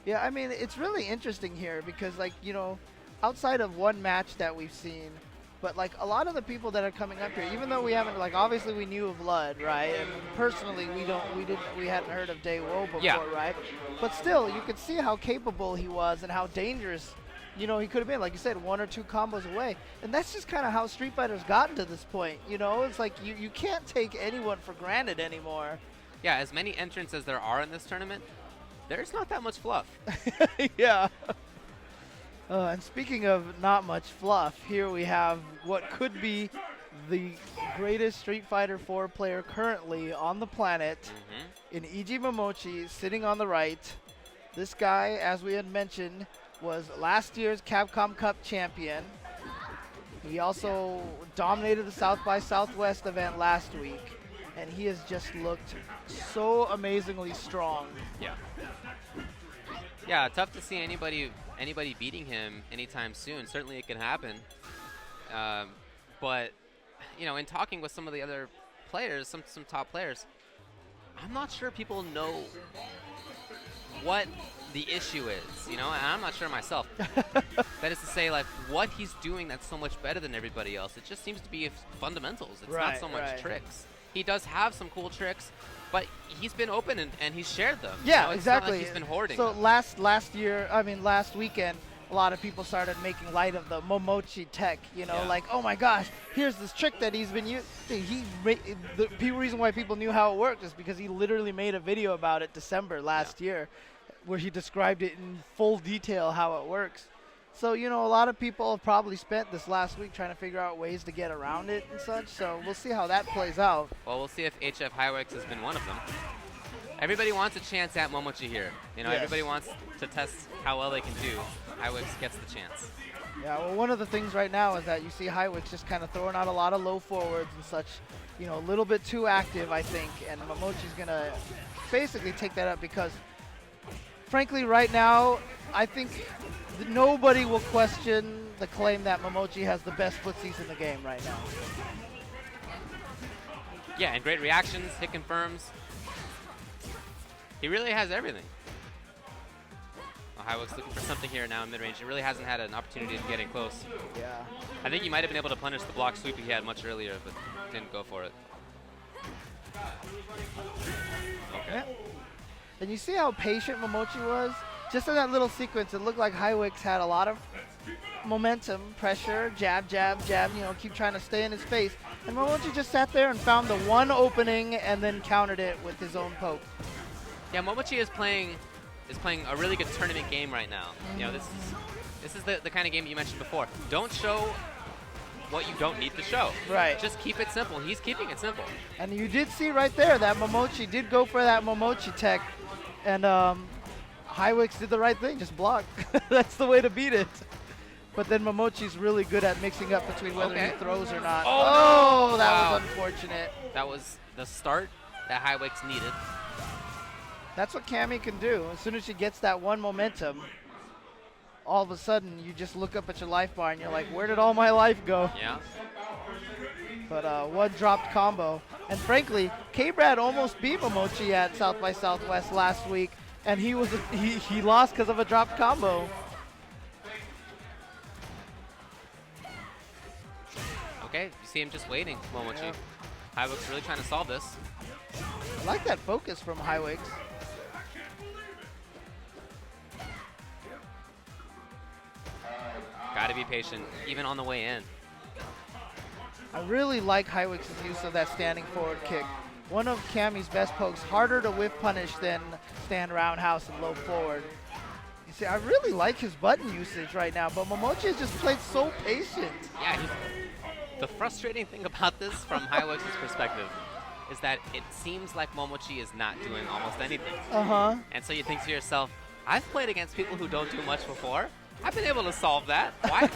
Yeah, I mean, it's really interesting here because, like, outside of one match that we've seen, but like a lot of the people that are coming up here, even though we haven't, like, obviously we knew of Lud, right? And personally, we hadn't heard of Daewoo before, Yeah. right? But still, you could see how capable he was and how dangerous, he could have been. Like you said, one or two combos away, and that's just kind of how Street Fighter's gotten to this point. It's like you can't take anyone for granted anymore. Yeah, as many entrants as there are in this tournament, there's not that much fluff. Yeah. And speaking of not much fluff, here we have what could be the greatest Street Fighter 4 player currently on the planet in E.G. Momochi, sitting on the right. This guy, as we had mentioned, was last year's Capcom Cup champion. He also dominated the South by Southwest event last week, and he has just looked so amazingly strong. Yeah. Yeah, tough to see anybody beating him anytime soon. Certainly it can happen. But, in talking with some of the other players, some top players, I'm not sure people know what the issue is, and I'm not sure myself. That is to say, like, what he's doing that's so much better than everybody else. It just seems to be fundamentals. It's not so much tricks. He does have some cool tricks, but he's been open and he's shared them. Yeah, it's exactly. Not like he's been hoarding So them. last weekend, a lot of people started making light of the Momochi tech. Like, oh my gosh, here's this trick that he's been using. The reason why people knew how it worked is because he literally made a video about it December last year, where he described it in full detail how it works. So, a lot of people have probably spent this last week trying to figure out ways to get around it and such. So we'll see how that plays out. Well, we'll see if HF hainix has been one of them. Everybody wants a chance at Momochi here. Yes. Everybody wants to test how well they can do. hainix gets the chance. Yeah, well, one of the things right now is that you see hainix just kind of throwing out a lot of low forwards and such, a little bit too active, I think, and Momochi's going to basically take that up because, frankly, right now, I think nobody will question the claim that Momochi has the best footsies in the game right now. Yeah, and great reactions, hit confirms. He really has everything. Well, hainix looking for something here now in mid-range. He really hasn't had an opportunity to get in close. Yeah. I think he might have been able to punish the block sweep he had much earlier, but didn't go for it. Okay. Yeah. And you see how patient Momochi was? Just in that little sequence, it looked like hainix had a lot of momentum, pressure, jab, jab, jab, keep trying to stay in his face. And Momochi just sat there and found the one opening and then countered it with his own poke. Yeah, Momochi is playing a really good tournament game right now. This is the kind of game that you mentioned before. Don't show what you don't need to show. Right. Just keep it simple. He's keeping it simple. And you did see right there that Momochi did go for that Momochi tech, and hainix did the right thing, just block. That's the way to beat it. But then Momochi's really good at mixing up between whether he throws or not. Oh, no. That was unfortunate. That was the start that hainix needed. That's what Cammy can do. As soon as she gets that one momentum, all of a sudden you just look up at your life bar and you're like, where did all my life go? Yeah. But one dropped combo. And frankly, K-Brad almost beat Momochi at South by Southwest last week, and he lost because of a dropped combo. Okay, you see him just waiting, Momochi. hainix really trying to solve this. I like that focus from hainix. Gotta be patient, even on the way in. I really like hainix's use of that standing forward kick. One of Cammy's best pokes, harder to whiff punish than stand roundhouse and low forward. You see, I really like his button usage right now, but Momochi has just played so patient. Yeah, the frustrating thing about this from hainix's perspective is that it seems like Momochi is not doing almost anything. Uh-huh. And so you think to yourself, I've played against people who don't do much before. I've been able to solve that. Why?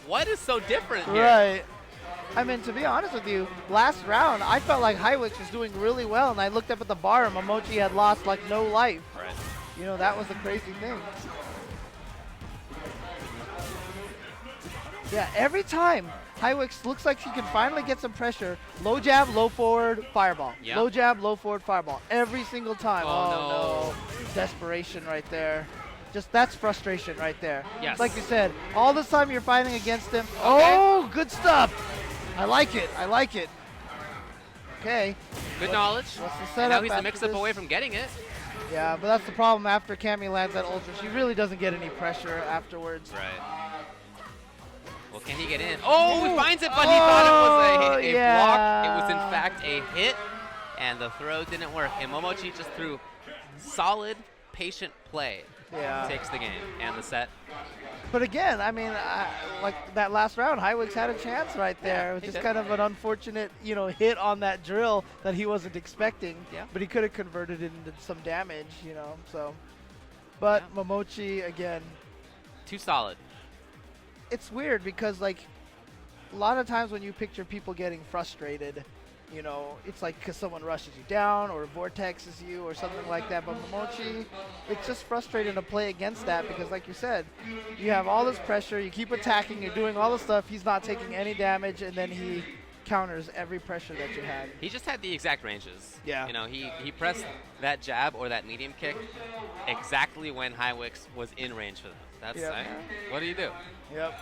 What is so different here? Right. I mean, to be honest with you, last round, I felt like hainix was doing really well, and I looked up at the bar, and Momochi had lost, like, no life. Right. That was the crazy thing. Yeah, every time hainix looks like he can finally get some pressure. Low jab, low forward, fireball. Yep. Low jab, low forward, fireball. Every single time. Oh, no. Desperation right there. Just that's frustration right there. Yes. Like you said, all this time you're fighting against him. Okay. Oh, good stuff. I like it. I like it. Okay. Good knowledge. What's the And setup now he's a after mix-up this? away from getting it. Yeah, but that's the problem after Cammy lands that ultra. She really doesn't get any pressure afterwards. Right. Well, can he get in? Oh, he finds it, but he thought it was a block. It was, in fact, a hit, and the throw didn't work. And Momochi just threw solid, patient play. Yeah. Takes the game and the set. But again, I mean, like that last round, hainix had a chance right there. It was he just did. kind of an unfortunate, hit on that drill that he wasn't expecting. Yeah. But he could have converted it into some damage, so. But Yeah. Momochi, again, Too solid. it's weird because, like, a lot of times when you picture people getting frustrated, it's like because someone rushes you down or vortexes you or something like that. But Momochi, it's just frustrating to play against that because, like you said, you have all this pressure, you keep attacking, you're doing all the stuff, he's not taking any damage, and then he counters every pressure that you had. He just had the exact ranges. Yeah. He pressed that jab or that medium kick exactly when hainix was in range for them. That's Yep. what do you do? Yep.